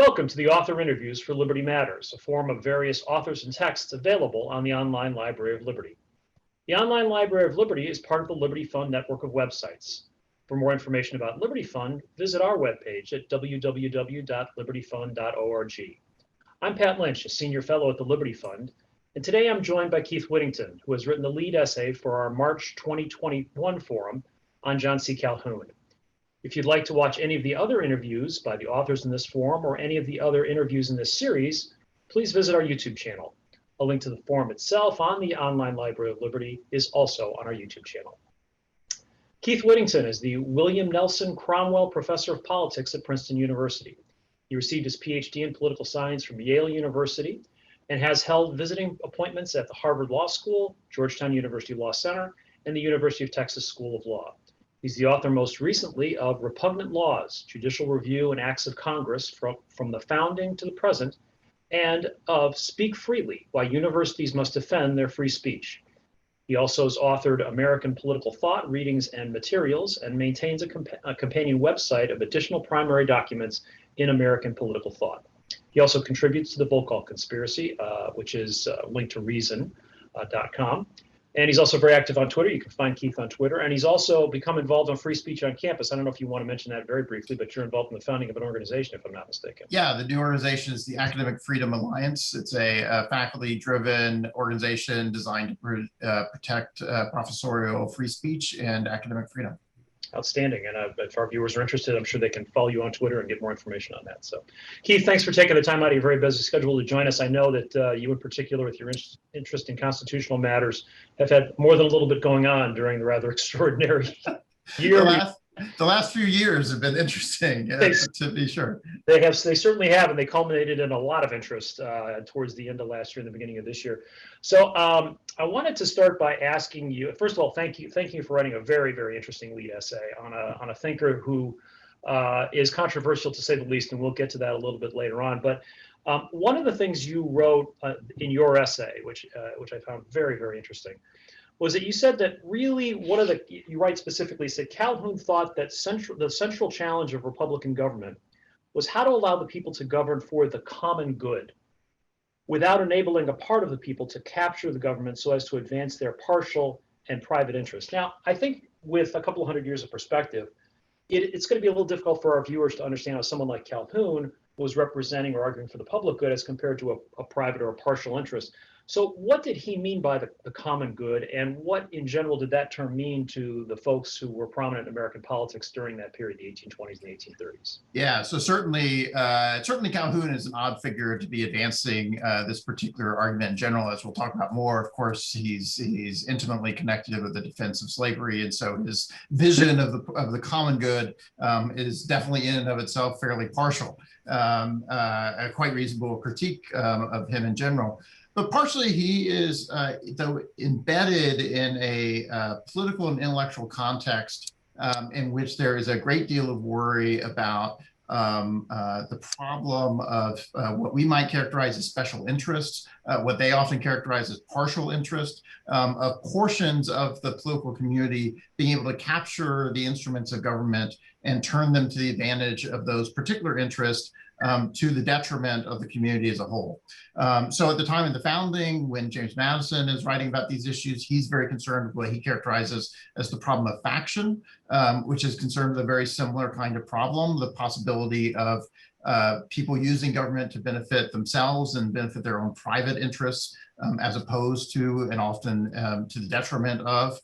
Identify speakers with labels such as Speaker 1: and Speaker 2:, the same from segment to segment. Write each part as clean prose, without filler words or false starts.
Speaker 1: Welcome to the Author Interviews for Liberty Matters, a forum of various authors and texts available on the Online Library of Liberty. The Online Library of Liberty is part of the Liberty Fund network of websites. For more information about Liberty Fund, visit our webpage at www.libertyfund.org. I'm Pat Lynch, a senior fellow at the Liberty Fund, and today I'm joined by Keith Whittington, who has written the lead essay for our March 2021 forum on John C. Calhoun. If you'd like to watch any of the other interviews by the authors in this forum or any of the other interviews in this series, please visit our YouTube channel. A link to the forum itself on the Online Library of Liberty is also on our YouTube channel. Keith Whittington is the William Nelson Cromwell Professor of Politics at Princeton University. He received his PhD in political science from Yale University and has held visiting appointments at the Harvard Law School, Georgetown University Law Center, and the University of Texas School of Law. He's the author most recently of Repugnant Laws, Judicial Review and Acts of Congress from the Founding to the Present, and of Speak Freely, Why Universities Must Defend Their Free Speech. He also has authored American Political Thought, Readings and Materials, and maintains a companion website of additional primary documents in American political thought. He also contributes to the Volkov Conspiracy, which is linked to reason.com. And he's also very active on Twitter. You can find Keith on Twitter. And he's also become involved on free speech on campus. I don't know if you want to mention that very briefly, but you're involved in the founding of an organization, if I'm not mistaken.
Speaker 2: Yeah, the new organization is the Academic Freedom Alliance. It's a faculty-driven organization designed to protect professorial free speech and academic freedom.
Speaker 1: Outstanding. And if our viewers are interested, I'm sure they can follow you on Twitter and get more information on that. So, Keith, thanks for taking the time out of your very busy schedule to join us. I know that you in particular, with your interest in constitutional matters, have had more than a little bit going on during the rather extraordinary year.
Speaker 2: The last few years have been interesting, to be sure.
Speaker 1: They certainly have, and they culminated in a lot of interest towards the end of last year and the beginning of this year. So I wanted to start by asking you, first of all, thank you for writing a very, very interesting lead essay on a thinker who is controversial to say the least, and we'll get to that a little bit later on. But one of the things you wrote in your essay, which I found very, very interesting, was that you said that really you write specifically, said Calhoun thought that the central challenge of Republican government was how to allow the people to govern for the common good without enabling a part of the people to capture the government so as to advance their partial and private interests. Now, I think with a couple of hundred years of perspective, it's going to be a little difficult for our viewers to understand how someone like Calhoun was representing or arguing for the public good as compared to a private or a partial interest. So what did he mean by the common good, and what in general did that term mean to the folks who were prominent in American politics during that period, the 1820s and 1830s?
Speaker 2: Yeah, so certainly Calhoun is an odd figure to be advancing this particular argument in general, as we'll talk about more. Of course, he's intimately connected with the defense of slavery, and so his vision of the common good is definitely in and of itself fairly partial. A quite reasonable critique of him in general. But partially he is, though, embedded in a political and intellectual context in which there is a great deal of worry about the problem of what we might characterize as special interests, what they often characterize as partial interest, of portions of the political community being able to capture the instruments of government and turn them to the advantage of those particular interests to the detriment of the community as a whole. So at the time of the founding, when James Madison is writing about these issues, he's very concerned with what he characterizes as the problem of faction, which is concerned with a very similar kind of problem, the possibility of people using government to benefit themselves and benefit their own private interests, as opposed to, and often to the detriment of,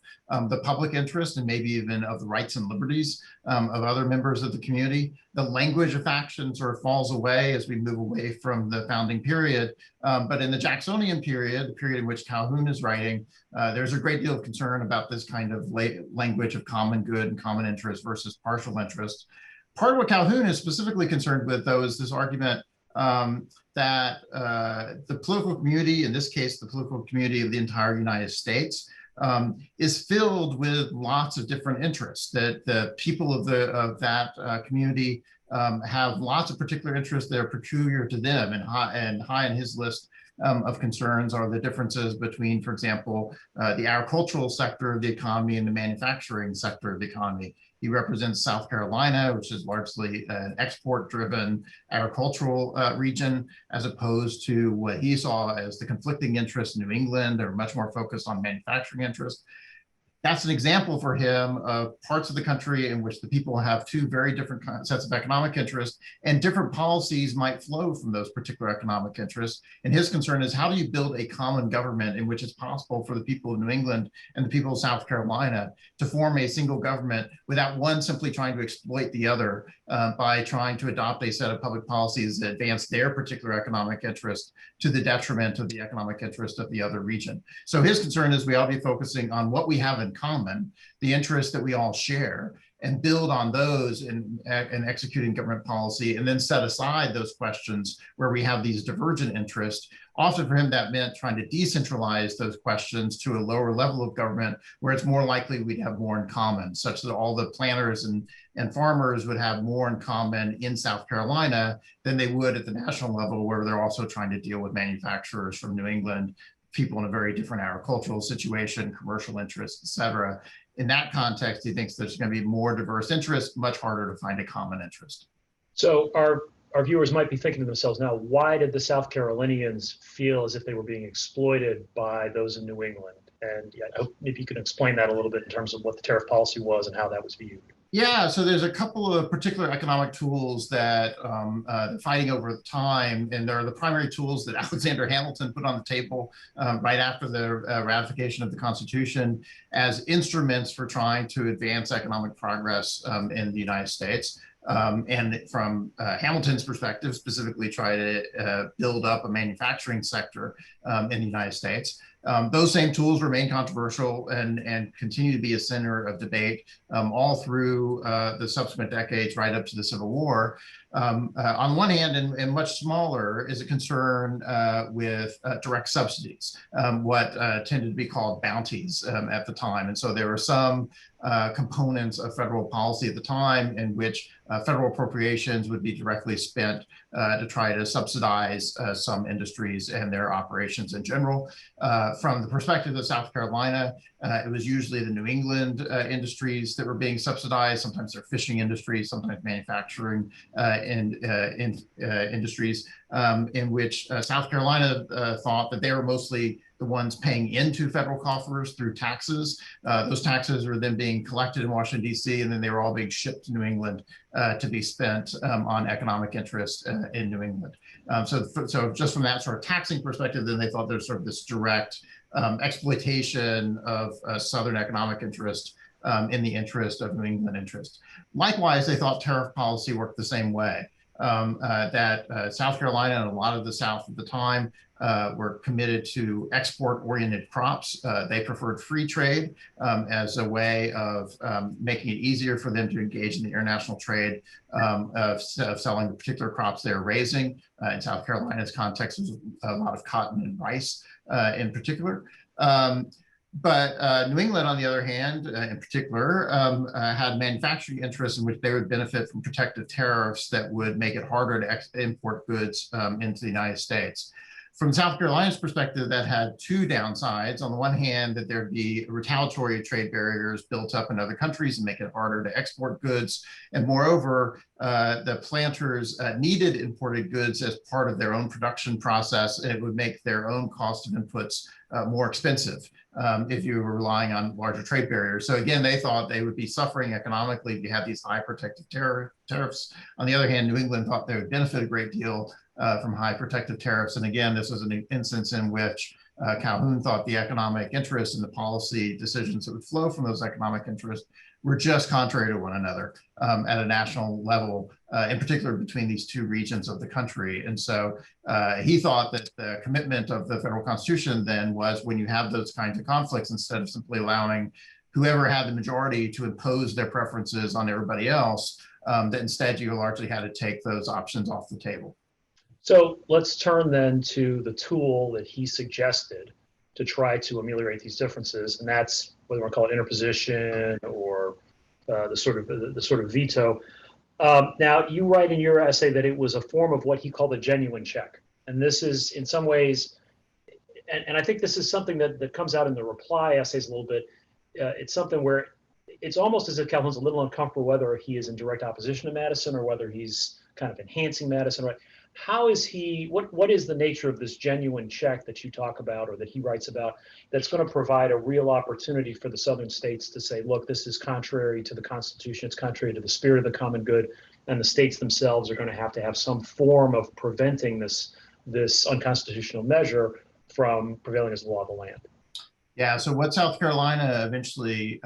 Speaker 2: the public interest and maybe even of the rights and liberties of other members of the community. The language of faction sort of falls away as we move away from the founding period. But in the Jacksonian period, the period in which Calhoun is writing, there's a great deal of concern about this kind of language of common good and common interest versus partial interest. Part of what Calhoun is specifically concerned with, though, is this argument that the political community, in this case, the political community of the entire United States, is filled with lots of different interests, that the people of that community have lots of particular interests that are peculiar to them, and high in his list of concerns are the differences between, for example, the agricultural sector of the economy and the manufacturing sector of the economy. He represents South Carolina, which is largely an export-driven agricultural region, as opposed to what he saw as the conflicting interests in New England, that are much more focused on manufacturing interests. That's an example for him of parts of the country in which the people have two very different sets of economic interests, and different policies might flow from those particular economic interests. And his concern is, how do you build a common government in which it's possible for the people of New England and the people of South Carolina to form a single government without one simply trying to exploit the other by trying to adopt a set of public policies that advance their particular economic interest to the detriment of the economic interest of the other region. So his concern is we ought to be focusing on what we have in common, the interests that we all share, and build on those in executing government policy, and then set aside those questions where we have these divergent interests. Often for him, that meant trying to decentralize those questions to a lower level of government where it's more likely we'd have more in common, such that all the planters and farmers would have more in common in South Carolina than they would at the national level, where they're also trying to deal with manufacturers from New England, people in a very different agricultural situation, commercial interests, et cetera. In that context, he thinks there's going to be more diverse interests, much harder to find a common interest.
Speaker 1: So our viewers might be thinking to themselves now, why did the South Carolinians feel as if they were being exploited by those in New England? And yeah, I hope maybe you can explain that a little bit in terms of what the tariff policy was and how that was viewed.
Speaker 2: Yeah, so there's a couple of particular economic tools that they're fighting over time, and they're the primary tools that Alexander Hamilton put on the table right after the ratification of the Constitution as instruments for trying to advance economic progress in the United States. And from Hamilton's perspective, specifically try to build up a manufacturing sector in the United States. Those same tools remain controversial and continue to be a center of debate all through the subsequent decades, right up to the Civil War. On one hand, and much smaller, is a concern with direct subsidies, what tended to be called bounties at the time. And so there were some components of federal policy at the time in which federal appropriations would be directly spent to try to subsidize some industries and their operations in general. From the perspective of South Carolina, it was usually the New England industries that were being subsidized. Sometimes they're fishing industries, sometimes manufacturing industries, in which South Carolina thought that they were mostly the ones paying into federal coffers through taxes. Those taxes were then being collected in Washington, D.C., and then they were all being shipped to New England to be spent on economic interest in New England. So just from that sort of taxing perspective, then they thought there's sort of this direct exploitation of Southern economic interest in the interest of New England interest. Likewise, they thought tariff policy worked the same way, that South Carolina and a lot of the South at the time were committed to export-oriented crops. They preferred free trade as a way of making it easier for them to engage in the international trade of selling the particular crops they were raising. In South Carolina's context, was a lot of cotton and rice in particular. But New England, on the other hand, in particular, had manufacturing interests in which they would benefit from protective tariffs that would make it harder to import goods into the United States. From South Carolina's perspective, that had two downsides. On the one hand, that there'd be retaliatory trade barriers built up in other countries and make it harder to export goods. And moreover, the planters needed imported goods as part of their own production process, and it would make their own cost of inputs more expensive if you were relying on larger trade barriers. So again, they thought they would be suffering economically if you had these high protective tariffs. On the other hand, New England thought they would benefit a great deal from high protective tariffs. And again, this was an instance in which Calhoun thought the economic interests and the policy decisions that would flow from those economic interests were just contrary to one another at a national level, in particular between these two regions of the country. And so he thought that the commitment of the federal Constitution then was, when you have those kinds of conflicts, instead of simply allowing whoever had the majority to impose their preferences on everybody else, that instead you largely had to take those options off the table.
Speaker 1: So let's turn then to the tool that he suggested to try to ameliorate these differences, and that's whether we want to call it interposition or the sort of veto. Now, you write in your essay that it was a form of what he called a genuine check. And this is in some ways, and I think this is something that comes out in the reply essays a little bit. It's something where it's almost as if Calhoun's a little uncomfortable whether he is in direct opposition to Madison or whether he's kind of enhancing Madison. Right? How is he? What is the nature of this genuine check that you talk about or that he writes about that's going to provide a real opportunity for the Southern states to say, look, this is contrary to the Constitution, it's contrary to the spirit of the common good, and the states themselves are going to have some form of preventing this unconstitutional measure from prevailing as the law of the land.
Speaker 2: Yeah, so what South Carolina eventually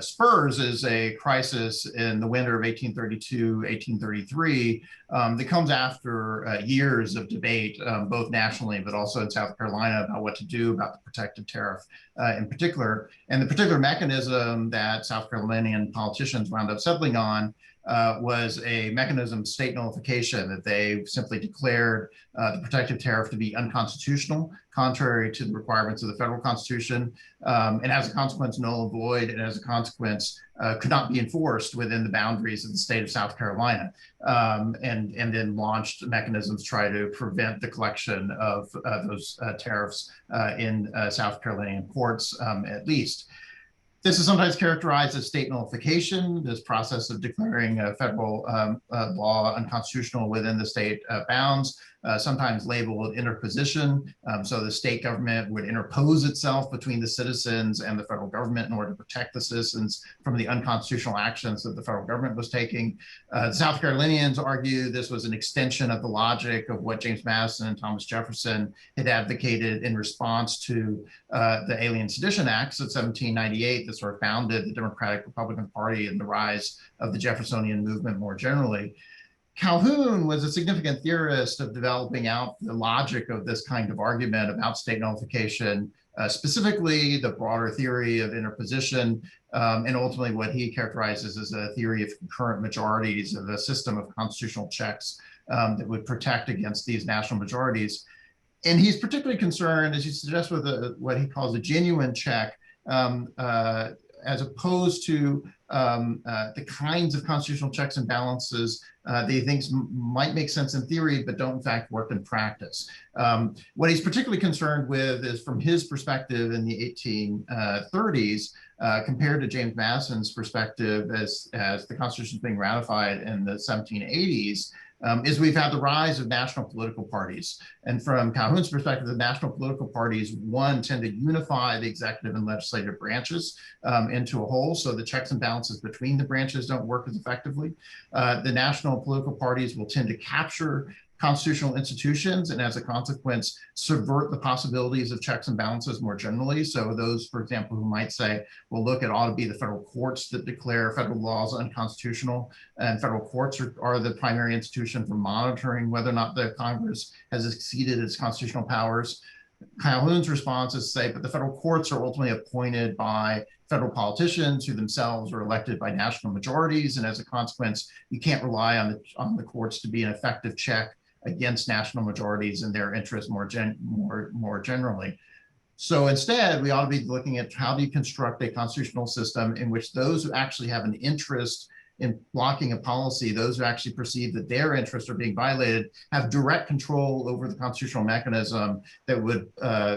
Speaker 2: spurs is a crisis in the winter of 1832, 1833 that comes after years of debate, both nationally, but also in South Carolina about what to do about the protective tariff in particular. And the particular mechanism that South Carolinian politicians wound up settling on was a mechanism of state nullification, that they simply declared the protective tariff to be unconstitutional, contrary to the requirements of the federal constitution, and as a consequence, null and void, and as a consequence, could not be enforced within the boundaries of the state of South Carolina, and then launched mechanisms to try to prevent the collection of those tariffs in South Carolinian courts, at least. This is sometimes characterized as state nullification, this process of declaring a federal law unconstitutional within the state bounds, sometimes labeled interposition. So the state government would interpose itself between the citizens and the federal government in order to protect the citizens from the unconstitutional actions that the federal government was taking. The South Carolinians argue this was an extension of the logic of what James Madison and Thomas Jefferson had advocated in response to the Alien Sedition Acts of 1798 that sort of founded the Democratic Republican Party and the rise of the Jeffersonian movement more generally. Calhoun was a significant theorist of developing out the logic of this kind of argument about state nullification, specifically the broader theory of interposition, and ultimately what he characterizes as a theory of concurrent majorities, of a system of constitutional checks that would protect against these national majorities. And he's particularly concerned, as you suggest, with what he calls a genuine check, as opposed to the kinds of constitutional checks and balances that he thinks might make sense in theory, but don't in fact work in practice. What he's particularly concerned with is, from his perspective in the 1830s, compared to James Madison's perspective as the Constitution is being ratified in the 1780s, is we've had the rise of national political parties. And from Calhoun's perspective, the national political parties, one, tend to unify the executive and legislative branches into a whole, so the checks and balances between the branches don't work as effectively. The national political parties will tend to capture constitutional institutions and, as a consequence, subvert the possibilities of checks and balances more generally. So those, for example, who might say, well, look, it ought to be the federal courts that declare federal laws unconstitutional, and federal courts are the primary institution for monitoring whether or not the Congress has exceeded its constitutional powers. Calhoun's response is to say, but the federal courts are ultimately appointed by federal politicians who themselves are elected by national majorities, and as a consequence, you can't rely on the courts to be an effective check against national majorities and their interests more generally. So instead, we ought to be looking at how do you construct a constitutional system in which those who actually have an interest in blocking a policy, those who actually perceive that their interests are being violated, have direct control over the constitutional mechanism that would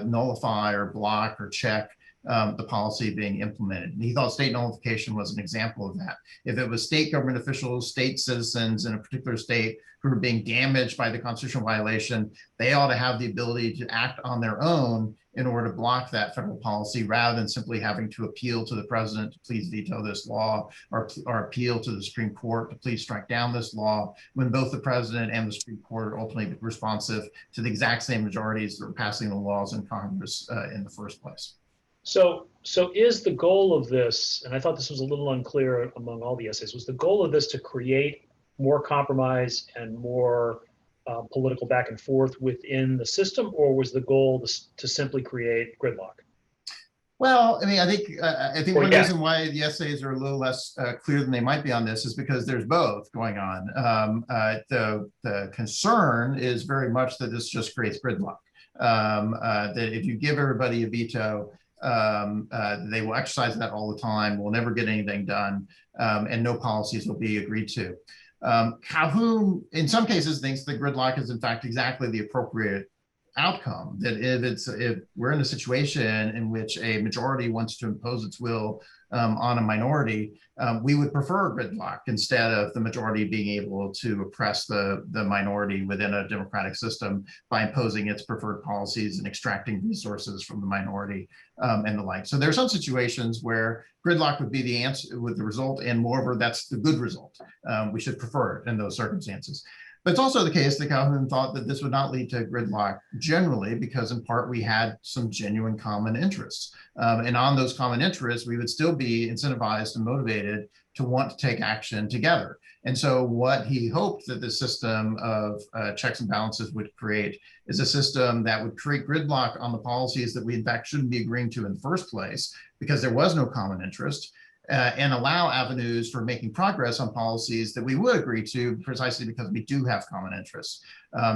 Speaker 2: nullify or block or check the policy being implemented. And he thought state nullification was an example of that. If it was state government officials, state citizens in a particular state who are being damaged by the constitutional violation, they ought to have the ability to act on their own in order to block that federal policy, rather than simply having to appeal to the president to please veto this law, or appeal to the Supreme Court to please strike down this law, when both the president and the Supreme Court are ultimately responsive to the exact same majorities that are passing the laws in Congress in the first place.
Speaker 1: So is the goal of this, and I thought this was a little unclear among all the essays, was the goal of this to create more compromise and more political back and forth within the system, or was the goal to simply create gridlock?
Speaker 2: Well, I mean, I think one reason why the essays are a little less clear than they might be on this is because there's both going on. The concern is very much that this just creates gridlock. That if you give everybody a veto, they will exercise that all the time, we'll never get anything done, and no policies will be agreed to. Calhoun, in some cases, thinks that gridlock is in fact exactly the appropriate outcome. That if we're in a situation in which a majority wants to impose its will on a minority, we would prefer gridlock instead of the majority being able to oppress the minority within a democratic system by imposing its preferred policies and extracting resources from the minority and the like. So there are some situations where gridlock would be the answer, with the result, and moreover, that's the good result. We should prefer it in those circumstances. But it's also the case that Calhoun thought that this would not lead to gridlock generally, because in part we had some genuine common interests. And on those common interests, we would still be incentivized and motivated to want to take action together. And so what he hoped that this system of checks and balances would create is a system that would create gridlock on the policies that we in fact shouldn't be agreeing to in the first place, because there was no common interest. And allow avenues for making progress on policies that we would agree to precisely because we do have common interests.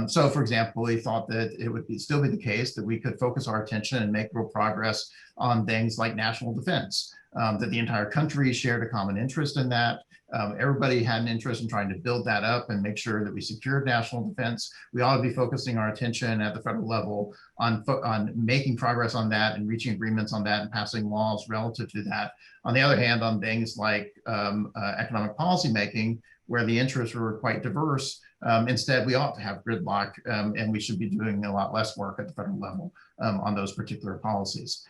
Speaker 2: So for example, he thought that it would still be the case that we could focus our attention and make real progress on things like national defense, that the entire country shared a common interest in that. Everybody had an interest in trying to build that up and make sure that we secured national defense. We ought to be focusing our attention at the federal level on making progress on that and reaching agreements on that and passing laws relative to that. On the other hand, on things like economic policy making, where the interests were quite diverse, instead we ought to have gridlock, and we should be doing a lot less work at the federal level on those particular policies.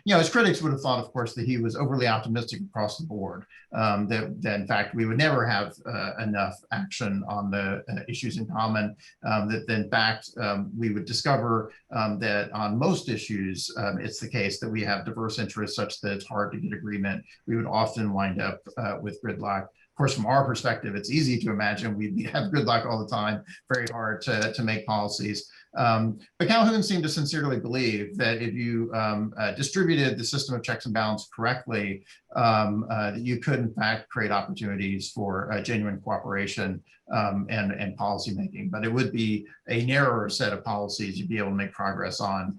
Speaker 2: His critics would have thought, of course, that he was overly optimistic across the board, that in fact we would never have enough action on the issues in common, that in fact we would discover that on most issues it's the case that we have diverse interests such that it's hard to get agreement. We would often wind up with gridlock. Of course, from our perspective, it's easy to imagine we'd have gridlock all the time, very hard to make policies. But Calhoun seemed to sincerely believe that if you distributed the system of checks and balances correctly, that you could in fact create opportunities for genuine cooperation and policy making. But it would be a narrower set of policies you'd be able to make progress on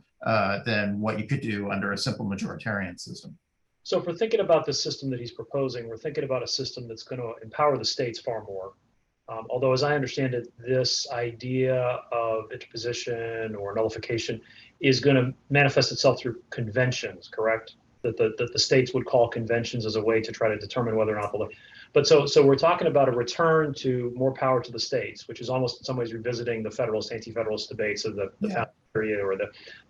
Speaker 2: than what you could do under a simple majoritarian system.
Speaker 1: So if we're thinking about the system that he's proposing, we're thinking about a system that's going to empower the states far more. Although, as I understand it, this idea of interposition or nullification is going to manifest itself through conventions, correct? That the states would call conventions as a way to try to determine whether or not the. But so we're talking about a return to more power to the states, which is almost in some ways revisiting the Federalist, anti-Federalist debates of the founding period, or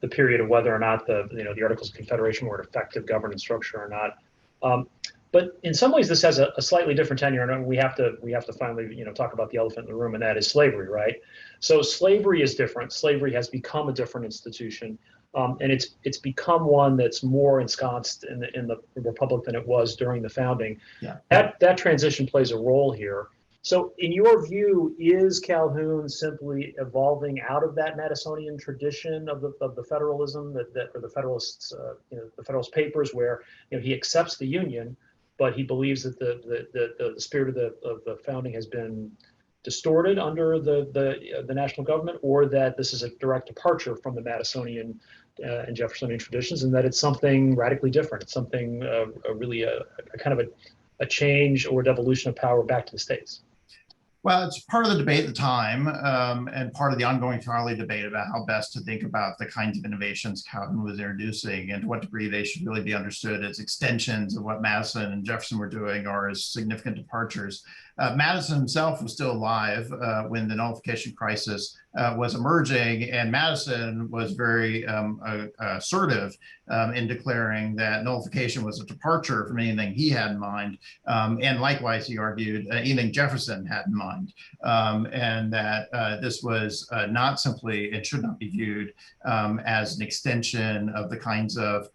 Speaker 1: the period of whether or not the Articles of Confederation were an effective governance structure or not. But in some ways, this has a slightly different tenure, and we have to finally talk about the elephant in the room, and that is slavery, right? So slavery is different. Slavery has become a different institution, and it's become one that's more ensconced in the republic than it was during the founding.
Speaker 2: Yeah.
Speaker 1: That transition plays a role here. So, in your view, is Calhoun simply evolving out of that Madisonian tradition of the federalism or the Federalists, the Federalist Papers, where he accepts the Union, but he believes that the spirit of the founding has been distorted under the national government, or that this is a direct departure from the Madisonian and Jeffersonian traditions, and that it's something radically different? It's something really a kind of a change or devolution of power back to the states.
Speaker 2: Well, it's part of the debate at the time, and part of the ongoing scholarly debate about how best to think about the kinds of innovations Calhoun was introducing and to what degree they should really be understood as extensions of what Madison and Jefferson were doing, or as significant departures. Madison himself was still alive when the nullification crisis was emerging, and Madison was very assertive in declaring that nullification was a departure from anything he had in mind, and likewise, he argued, anything Jefferson had in mind, and that this was not simply, it should not be viewed as an extension of the kinds of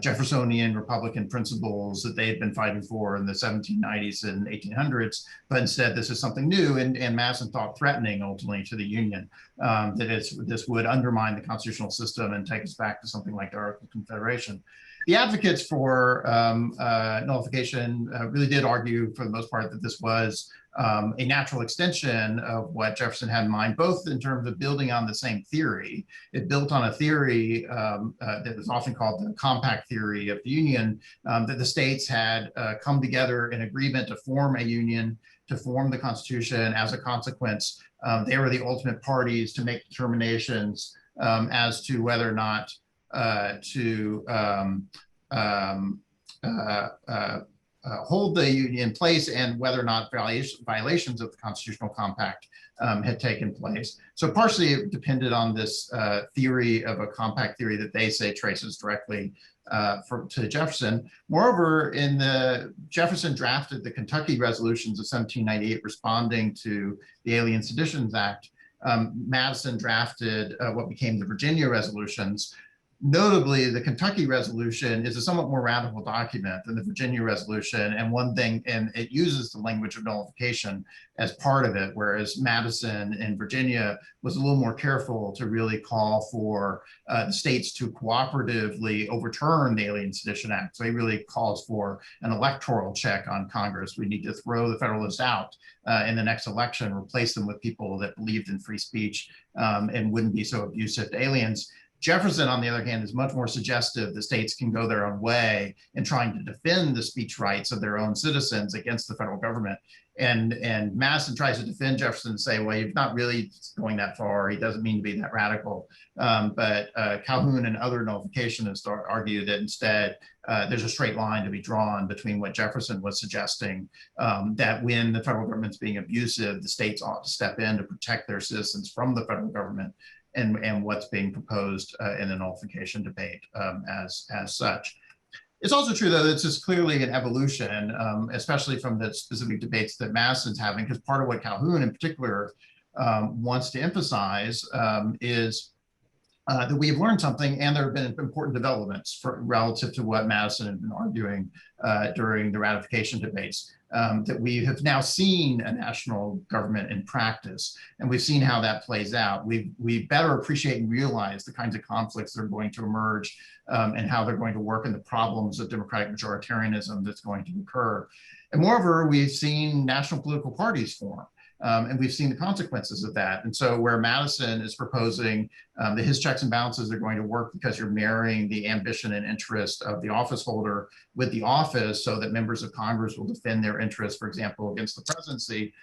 Speaker 2: Jeffersonian Republican principles that they had been fighting for in the 1790s and 1800s, but instead this is something new, and Madison thought threatening ultimately to the Union, that this would undermine the constitutional system and take us back to something like the Articles of Confederation. The advocates for nullification really did argue, for the most part, that this was a natural extension of what Jefferson had in mind, both in terms of building on the same theory. It built on a theory that was often called the compact theory of the Union, that the states had come together in agreement to form a union to form the Constitution. As a consequence, they were the ultimate parties to make determinations as to whether or not to hold the union in place and whether or not violations of the constitutional compact had taken place. So partially it depended on this theory of a compact theory that they say traces directly to Jefferson. Moreover, Jefferson drafted the Kentucky resolutions of 1798 responding to the Alien Seditions Act. Madison drafted what became the Virginia resolutions. Notably, the Kentucky resolution is a somewhat more radical document than the Virginia resolution, and it uses the language of nullification as part of it, whereas Madison in Virginia was a little more careful to really call for the states to cooperatively overturn the Alien Sedition Act. So he really calls for an electoral check on Congress. We need to throw the Federalists out in the next election, replace them with people that believed in free speech and wouldn't be so abusive to aliens. Jefferson, on the other hand, is much more suggestive that states can go their own way in trying to defend the speech rights of their own citizens against the federal government. And Madison tries to defend Jefferson and say, well, you're not really going that far. He doesn't mean to be that radical. But Calhoun and other nullificationists argue that instead there's a straight line to be drawn between what Jefferson was suggesting, that when the federal government's being abusive, the states ought to step in to protect their citizens from the federal government, and what's being proposed in the nullification debate as such. It's also true, though, that this is clearly an evolution, especially from the specific debates that Madison's having, because part of what Calhoun in particular wants to emphasize is that we have learned something, and there have been important developments relative to what Madison had been arguing during the ratification debates. That we have now seen a national government in practice, and we've seen how that plays out. We better appreciate and realize the kinds of conflicts that are going to emerge and how they're going to work, and the problems of democratic majoritarianism that's going to occur. And moreover, we've seen national political parties form. And we've seen the consequences of that. And so where Madison is proposing that his checks and balances are going to work because you're marrying the ambition and interest of the office holder with the office so that members of Congress will defend their interests, for example, against the presidency,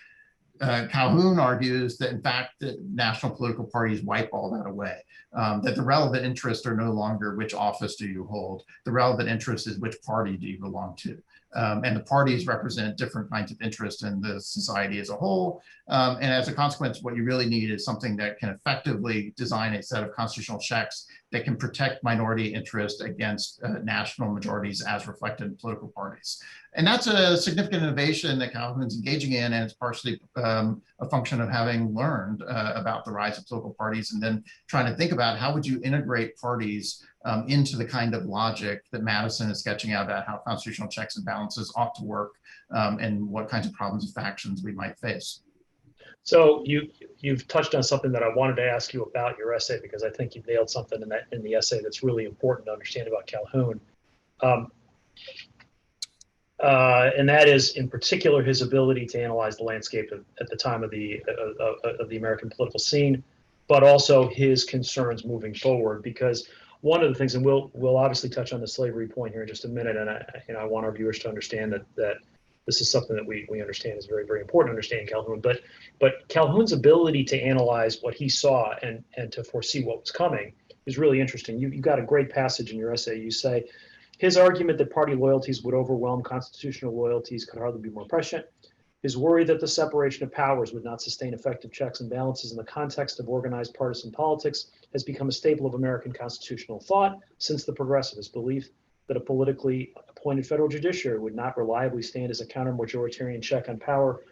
Speaker 2: Calhoun argues that, in fact, that national political parties wipe all that away, that the relevant interests are no longer which office do you hold. The relevant interest is which party do you belong to. And the parties represent different kinds of interest in the society as a whole. And as a consequence, what you really need is something that can effectively design a set of constitutional checks that can protect minority interest against national majorities as reflected in political parties. And that's a significant innovation that Calhoun's engaging in, and it's partially a function of having learned about the rise of political parties and then trying to think about how would you integrate parties into the kind of logic that Madison is sketching out about how constitutional checks and balances ought to work and what kinds of problems and factions we might face.
Speaker 1: So you've touched on something that I wanted to ask you about your essay, because I think you've nailed something in the essay that's really important to understand about Calhoun. And that is, in particular, his ability to analyze the landscape at the time of the American political scene, but also his concerns moving forward. Because one of the things, and we'll obviously touch on the slavery point here in just a minute, and I want our viewers to understand that this is something that we understand is very, very important to understand Calhoun. But Calhoun's ability to analyze what he saw and to foresee what was coming is really interesting. You've got a great passage in your essay. You say, his argument that party loyalties would overwhelm constitutional loyalties could hardly be more prescient. His worry that the separation of powers would not sustain effective checks and balances in the context of organized partisan politics has become a staple of American constitutional thought since the progressivist belief that a politically appointed federal judiciary would not reliably stand as a counter-majoritarian check on power,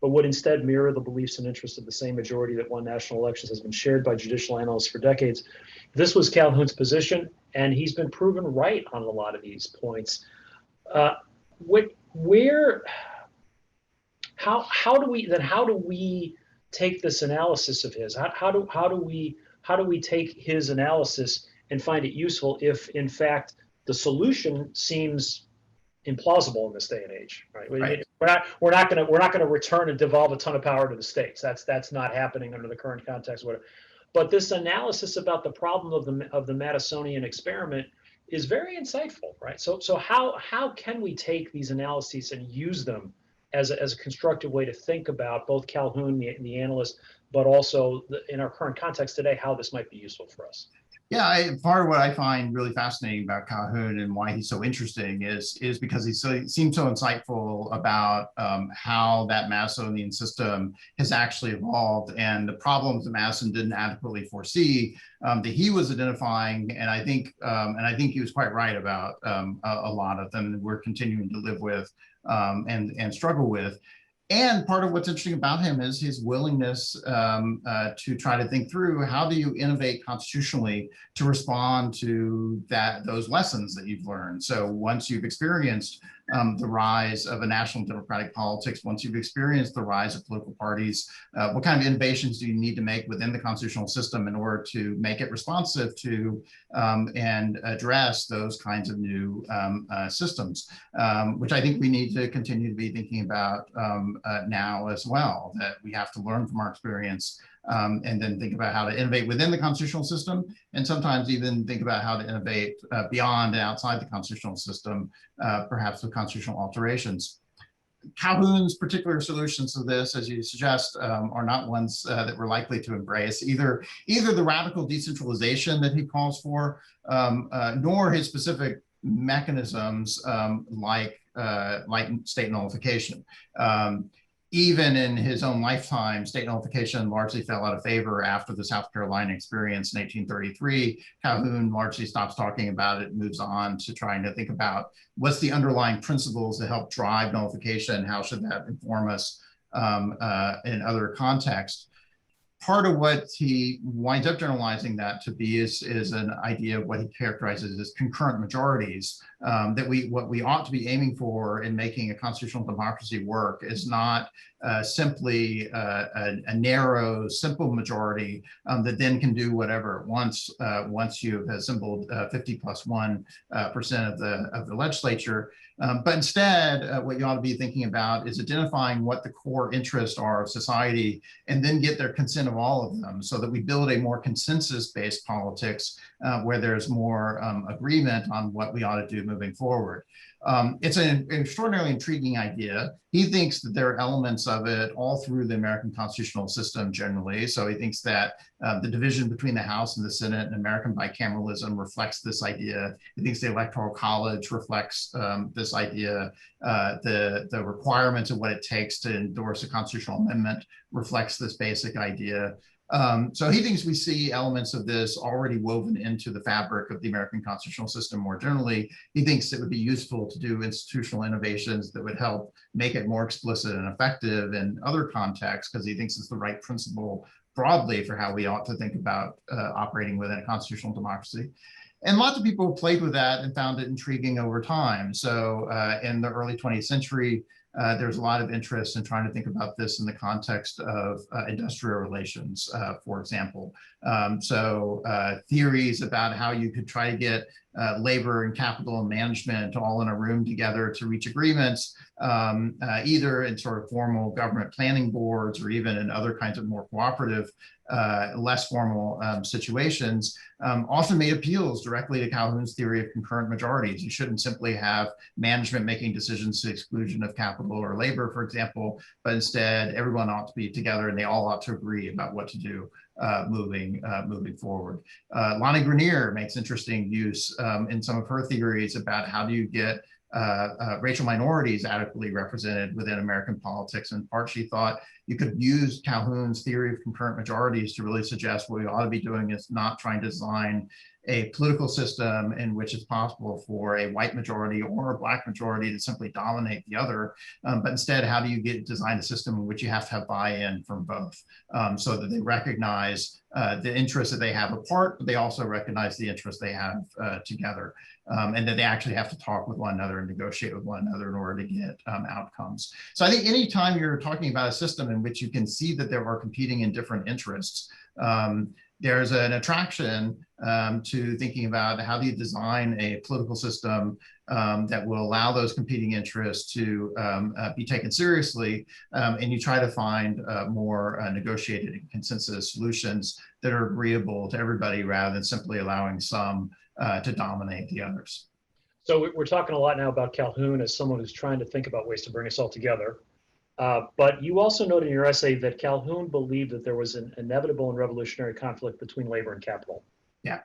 Speaker 1: but would instead mirror the beliefs and interests of the same majority that won national elections has been shared by judicial analysts for decades. This was Calhoun's position, and he's been proven right on a lot of these points. How do we take this analysis of his? How do we take his analysis and find it useful if, in fact, the solution seems implausible in this day and age? Right? We're not going to return and devolve a ton of power to the states. That's not happening under the current context. Whatever. But this analysis about the problem of the Madisonian experiment is very insightful, right? So how can we take these analyses and use them as a constructive way to think about both Calhoun, the analyst, but also in our current context today, how this might be useful for us.
Speaker 2: Yeah, part of what I find really fascinating about Calhoun and why he's so interesting is because he seems so insightful about how that Madisonian system has actually evolved and the problems that Madison didn't adequately foresee that he was identifying, and I think he was quite right about a lot of them that we're continuing to live with and struggle with. And part of what's interesting about him is his willingness to try to think through how do you innovate constitutionally to respond to those lessons that you've learned. So once you've experienced the rise of a national democratic politics, once you've experienced the rise of political parties, what kind of innovations do you need to make within the constitutional system in order to make it responsive to and address those kinds of new systems, which I think we need to continue to be thinking about now as well, that we have to learn from our experience and then think about how to innovate within the constitutional system, and sometimes even think about how to innovate beyond and outside the constitutional system, perhaps with constitutional alterations. Calhoun's particular solutions to this, as you suggest, are not ones that we're likely to embrace, either the radical decentralization that he calls for, nor his specific mechanisms like state nullification. Even in his own lifetime, state nullification largely fell out of favor after the South Carolina experience in 1833. Calhoun largely stops talking about it, moves on to trying to think about what's the underlying principles that help drive nullification, how should that inform us in other contexts. Part of what he winds up generalizing that to be is an idea of what he characterizes as concurrent majorities, that what we ought to be aiming for in making a constitutional democracy work is not simply a narrow, simple majority that then can do whatever it wants once you've assembled 50+1% of the legislature. But instead, what you ought to be thinking about is identifying what the core interests are of society and then get their consent of all of them so that we build a more consensus-based politics where there's more agreement on what we ought to do moving forward. It's an extraordinarily intriguing idea. He thinks that there are elements of it all through the American constitutional system generally. So he thinks that the division between the House and the Senate and American bicameralism reflects this idea. He thinks the Electoral College reflects this idea. The requirements of what it takes to endorse a constitutional amendment reflects this basic idea. So he thinks we see elements of this already woven into the fabric of the American constitutional system more generally. He thinks it would be useful to do institutional innovations that would help make it more explicit and effective in other contexts, because he thinks it's the right principle broadly for how we ought to think about operating within a constitutional democracy. And lots of people played with that and found it intriguing over time. So in the early 20th century, there's a lot of interest in trying to think about this in the context of industrial relations, for example. So theories about how you could try to get labor and capital and management all in a room together to reach agreements, either in sort of formal government planning boards or even in other kinds of more cooperative, less formal situations, often made appeals directly to Calhoun's theory of concurrent majorities. You shouldn't simply have management making decisions to the exclusion of capital or labor, for example, but instead everyone ought to be together and they all ought to agree about what to do moving forward. Lonnie Grenier makes interesting use in some of her theories about how do you get racial minorities adequately represented within American politics. In part, she thought you could use Calhoun's theory of concurrent majorities to really suggest what we ought to be doing is not trying to design a political system in which it's possible for a white majority or a black majority to simply dominate the other, but instead, how do you design a system in which you have to have buy-in from both so that they recognize the interests that they have apart, but they also recognize the interests they have together, and that they actually have to talk with one another and negotiate with one another in order to get outcomes. So I think anytime you're talking about a system in which you can see that there are competing and different interests, there's an attraction to thinking about how do you design a political system that will allow those competing interests to be taken seriously, and you try to find more negotiated and consensus solutions that are agreeable to everybody rather than simply allowing some to dominate the others.
Speaker 1: So we're talking a lot now about Calhoun as someone who's trying to think about ways to bring us all together. But you also note in your essay that Calhoun believed that there was an inevitable and revolutionary conflict between labor and capital.
Speaker 2: Yeah.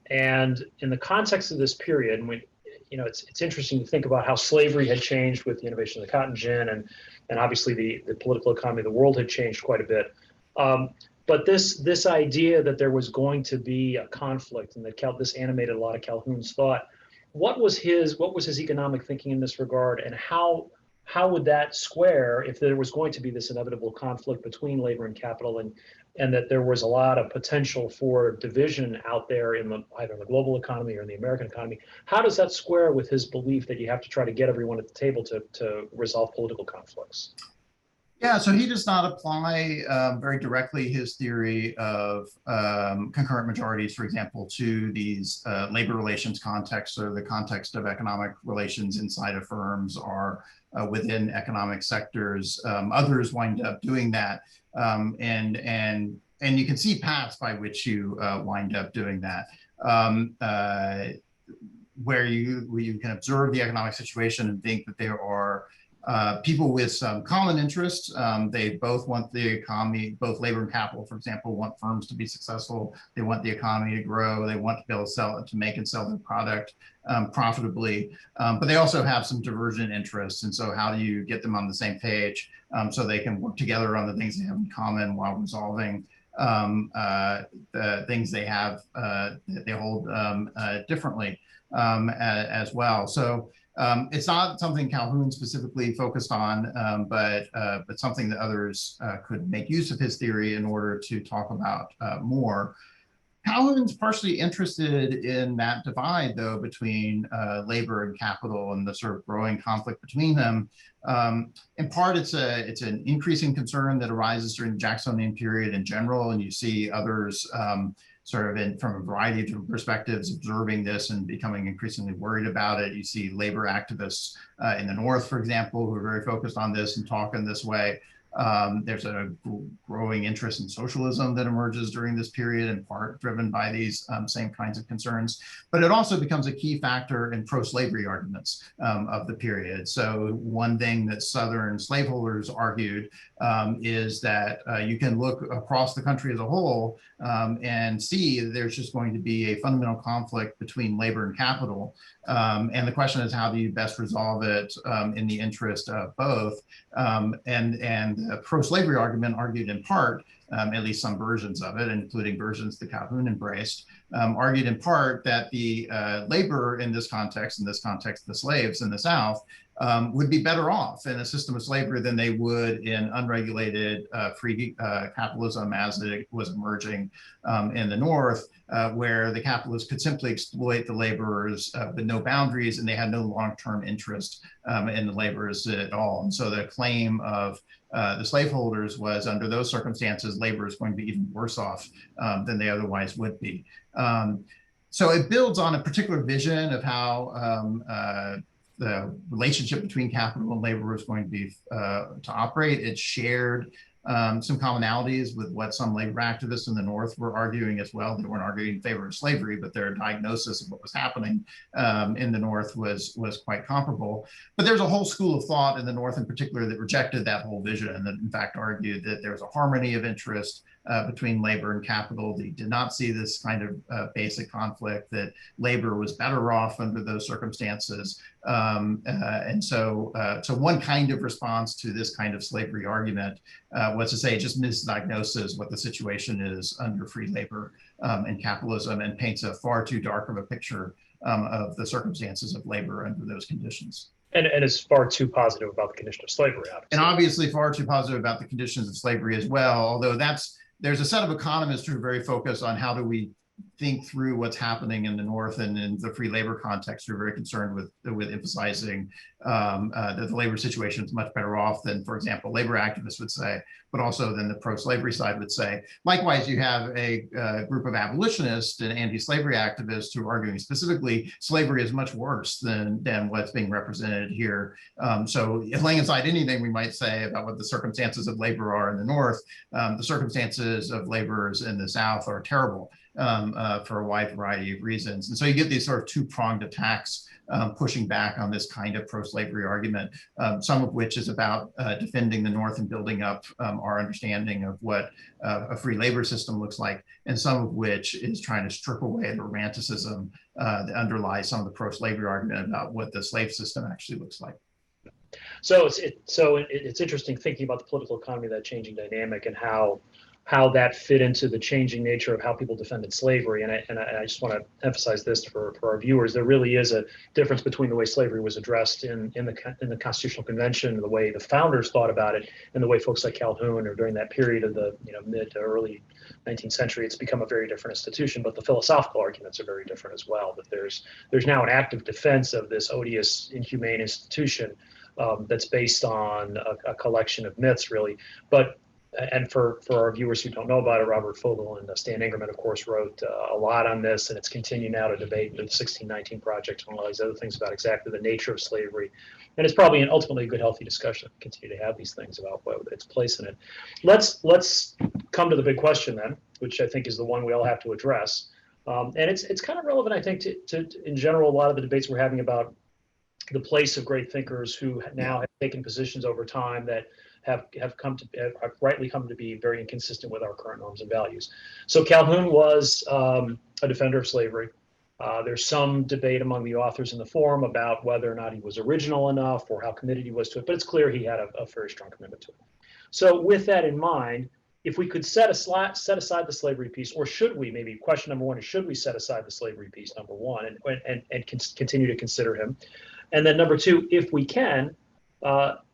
Speaker 1: And in the context of this period, and it's interesting to think about how slavery had changed with the innovation of the cotton gin, and obviously the political economy of the world had changed quite a bit. But this idea that there was going to be a conflict, and that this animated a lot of Calhoun's thought. What was his economic thinking in this regard, and how would that square if there was going to be this inevitable conflict between labor and capital, and that there was a lot of potential for division out there in either the global economy or in the American economy? How does that square with his belief that you have to try to get everyone at the table to resolve political conflicts?
Speaker 2: Yeah, so he does not apply very directly his theory of concurrent majorities, for example, to these labor relations contexts, or the context of economic relations inside of firms or within economic sectors. Others wind up doing that, and you can see paths by which you wind up doing that. Where you can observe the economic situation and think that there are people with some common interests. They both want the economy, both labor and capital, for example, want firms to be successful. They want the economy to grow. They want to be able to make and sell their product profitably. But they also have some divergent interests. And so how do you get them on the same page so they can work together on the things they have in common while resolving the things they have that they hold differently as well. So it's not something Calhoun specifically focused on, but something that others could make use of his theory in order to talk about more. Calhoun's partially interested in that divide, though, between labor and capital and the sort of growing conflict between them. In part, it's an increasing concern that arises during the Jacksonian period in general, and you see others sort of from a variety of different perspectives observing this and becoming increasingly worried about it. You see labor activists in the North, for example, who are very focused on this and talk in this way. There's a growing interest in socialism that emerges during this period, in part driven by these same kinds of concerns. But it also becomes a key factor in pro-slavery arguments of the period. So one thing that Southern slaveholders argued is that you can look across the country as a whole and see that there's just going to be a fundamental conflict between labor and capital. And the question is, how do you best resolve it in the interest of both? And the pro-slavery argument argued in part, at least some versions of it, including versions that Calhoun embraced, argued in part that the labor in this context, the slaves in the South, would be better off in a system of slavery than they would in unregulated free capitalism as it was emerging in the North, where the capitalists could simply exploit the laborers with no boundaries, and they had no long-term interest in the laborers at all. And so the claim of the slaveholders was, under those circumstances, labor is going to be even worse off than they otherwise would be. So it builds on a particular vision of how the relationship between capital and labor is going to be to operate. It's shared some commonalities with what some labor activists in the North were arguing as well. They weren't arguing in favor of slavery, but their diagnosis of what was happening in the North was quite comparable. But there's a whole school of thought in the North in particular that rejected that whole vision, and that in fact argued that there's a harmony of interest between labor and capital. They did not see this kind of basic conflict, that labor was better off under those circumstances. And so one kind of response to this kind of slavery argument was to say, just misdiagnoses what the situation is under free labor and capitalism, and paints a far too dark of a picture of the circumstances of labor under those conditions.
Speaker 1: And is far too positive about the condition of slavery, obviously.
Speaker 2: And obviously far too positive about the conditions of slavery as well, although there's a set of economists who are very focused on how do we think through what's happening in the North and in the free labor context, who are very concerned with emphasizing that the labor situation is much better off than, for example, labor activists would say, but also than the pro-slavery side would say. Likewise, you have a group of abolitionists and anti-slavery activists who are arguing specifically slavery is much worse than what's being represented here. So laying aside anything we might say about what the circumstances of labor are in the North, the circumstances of laborers in the South are terrible. for a wide variety of reasons. And so you get these sort of two-pronged attacks pushing back on this kind of pro-slavery argument, some of which is about defending the North and building up our understanding of what a free labor system looks like, and some of which is trying to strip away the romanticism that underlies some of the pro-slavery argument about what the slave system actually looks like.
Speaker 1: So it's interesting thinking about the political economy, that changing dynamic, and how that fit into the changing nature of how people defended slavery. And I just want to emphasize this for our viewers. There really is a difference between the way slavery was addressed in the Constitutional Convention, the way the founders thought about it, and the way folks like Calhoun, or during that period of the mid to early 19th century, it's become a very different institution. But the philosophical arguments are very different as well. That there's now an active defense of this odious, inhumane institution that's based on a collection of myths, really. And for our viewers who don't know about it, Robert Fogel and Stan Ingerman, of course, wrote a lot on this, and it's continued now to debate the 1619 Project and all these other things about exactly the nature of slavery. And it's probably ultimately a good, healthy discussion to continue to have these things about what its place in it. Let's come to the big question then, which I think is the one we all have to address. And it's kind of relevant, I think, to in general, a lot of the debates we're having about the place of great thinkers who now have taken positions over time that have rightly come to be very inconsistent with our current norms and values. So Calhoun was a defender of slavery. There's some debate among the authors in the forum about whether or not he was original enough or how committed he was to it, but it's clear he had a very strong commitment to it. So with that in mind, if we could set aside the slavery piece, or should we, maybe question number one is, should we set aside the slavery piece, number one, and continue to consider him? And then number two, if we can,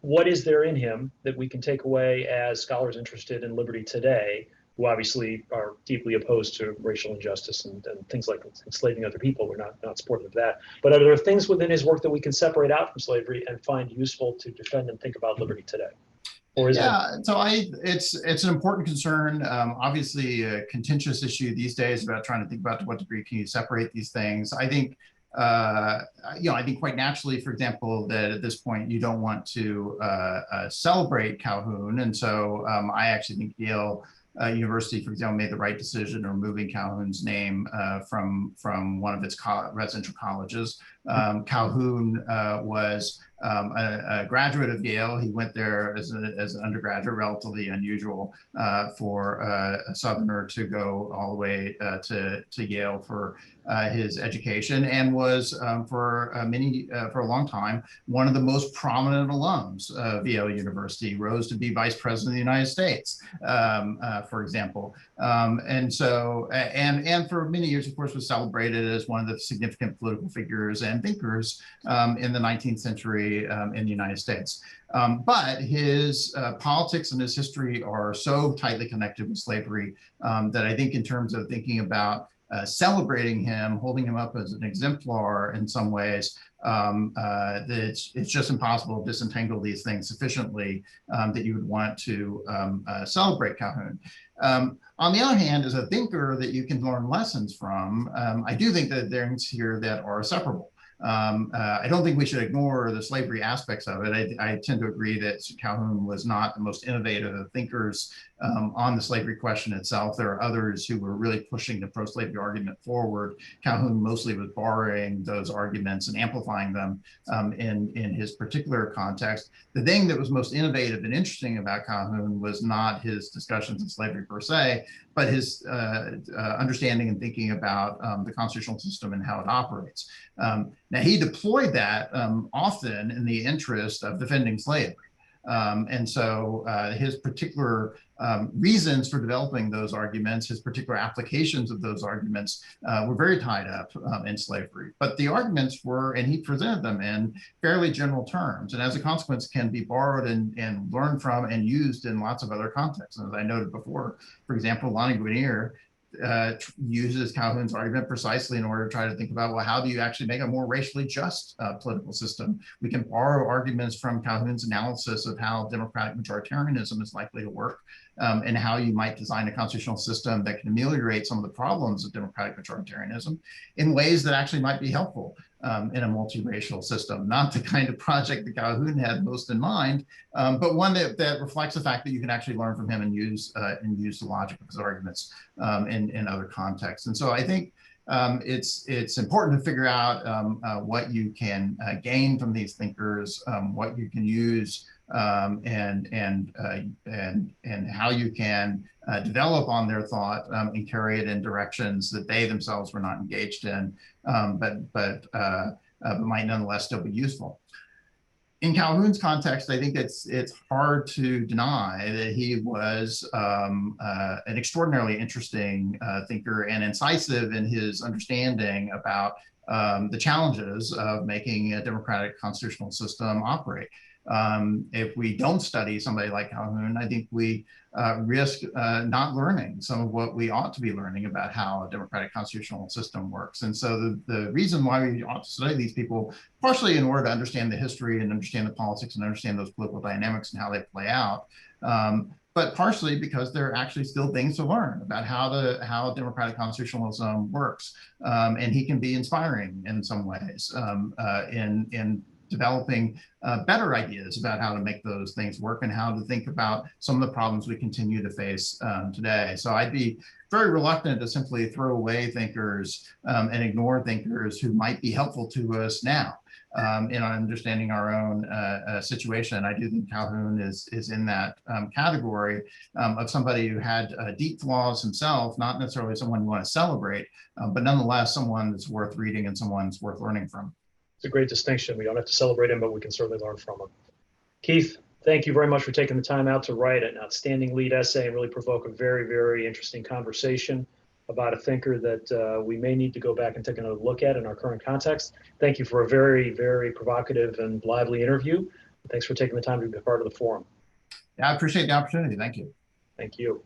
Speaker 1: what is there in him that we can take away as scholars interested in liberty today, who obviously are deeply opposed to racial injustice and things like enslaving other people? We're not supportive of that. But are there things within his work that we can separate out from slavery and find useful to defend and think about liberty today? Or is
Speaker 2: it's an important concern. Obviously, a contentious issue these days about trying to think about to what degree can you separate these things. I think I think quite naturally, for example, that at this point you don't want to celebrate Calhoun, and so I actually think Yale University, for example, made the right decision in removing Calhoun's name from one of its residential colleges. Calhoun was a graduate of Yale. He went there as an undergraduate, relatively unusual for a Southerner to go all the way to Yale for his education, and was for a long time one of the most prominent alums of Yale University. Rose to be vice president of the United States, for example, and for many years, of course, was celebrated as one of the significant political figures and thinkers in the 19th century in the United States. But his politics and his history are so tightly connected with slavery that I think in terms of thinking about celebrating him, holding him up as an exemplar in some ways, that it's just impossible to disentangle these things sufficiently that you would want to celebrate Calhoun. On the other hand, as a thinker that you can learn lessons from, I do think that there are things here that are separable. I don't think we should ignore the slavery aspects of it. I tend to agree that Calhoun was not the most innovative of thinkers on the slavery question itself. There are others who were really pushing the pro-slavery argument forward. Calhoun mostly was borrowing those arguments and amplifying them in his particular context. The thing that was most innovative and interesting about Calhoun was not his discussions of slavery per se, but his understanding and thinking about the constitutional system and how it operates. Now, he deployed that often in the interest of defending slavery. And so his particular reasons for developing those arguments, his particular applications of those arguments were very tied up in slavery. But the arguments were, and he presented them in fairly general terms, and as a consequence can be borrowed and learned from and used in lots of other contexts. And as I noted before, for example, Lonnie Guinier uses Calhoun's argument precisely in order to try to think about, well, how do you actually make a more racially just political system? We can borrow arguments from Calhoun's analysis of how democratic majoritarianism is likely to work and how you might design a constitutional system that can ameliorate some of the problems of democratic majoritarianism in ways that actually might be helpful in a multiracial system. Not the kind of project that Calhoun had most in mind, but one that reflects the fact that you can actually learn from him and use the logic of his arguments in other contexts. And so I think it's important to figure out what you can gain from these thinkers, what you can use, and how you can develop on their thought and carry it in directions that they themselves were not engaged in, but might nonetheless still be useful. In Calhoun's context, I think it's hard to deny that he was an extraordinarily interesting thinker and incisive in his understanding about the challenges of making a democratic constitutional system operate. If we don't study somebody like Calhoun, I think we risk not learning some of what we ought to be learning about how a democratic constitutional system works. And so the reason why we ought to study these people, partially in order to understand the history and understand the politics and understand those political dynamics and how they play out, but partially because there are actually still things to learn about how democratic constitutionalism works. And he can be inspiring in some ways in developing better ideas about how to make those things work and how to think about some of the problems we continue to face today. So I'd be very reluctant to simply throw away thinkers and ignore thinkers who might be helpful to us now in understanding our own situation. I do think Calhoun is in that category of somebody who had deep flaws himself, not necessarily someone you want to celebrate, but nonetheless someone that's worth reading and someone that's worth learning from.
Speaker 1: It's a great distinction. We don't have to celebrate him, but we can certainly learn from him. Keith, thank you very much for taking the time out to write an outstanding lead essay and really provoke a very, very interesting conversation about a thinker that we may need to go back and take another look at in our current context. Thank you for a very, very provocative and lively interview. Thanks for taking the time to be a part of the forum.
Speaker 2: Yeah, I appreciate the opportunity. Thank you.
Speaker 1: Thank you.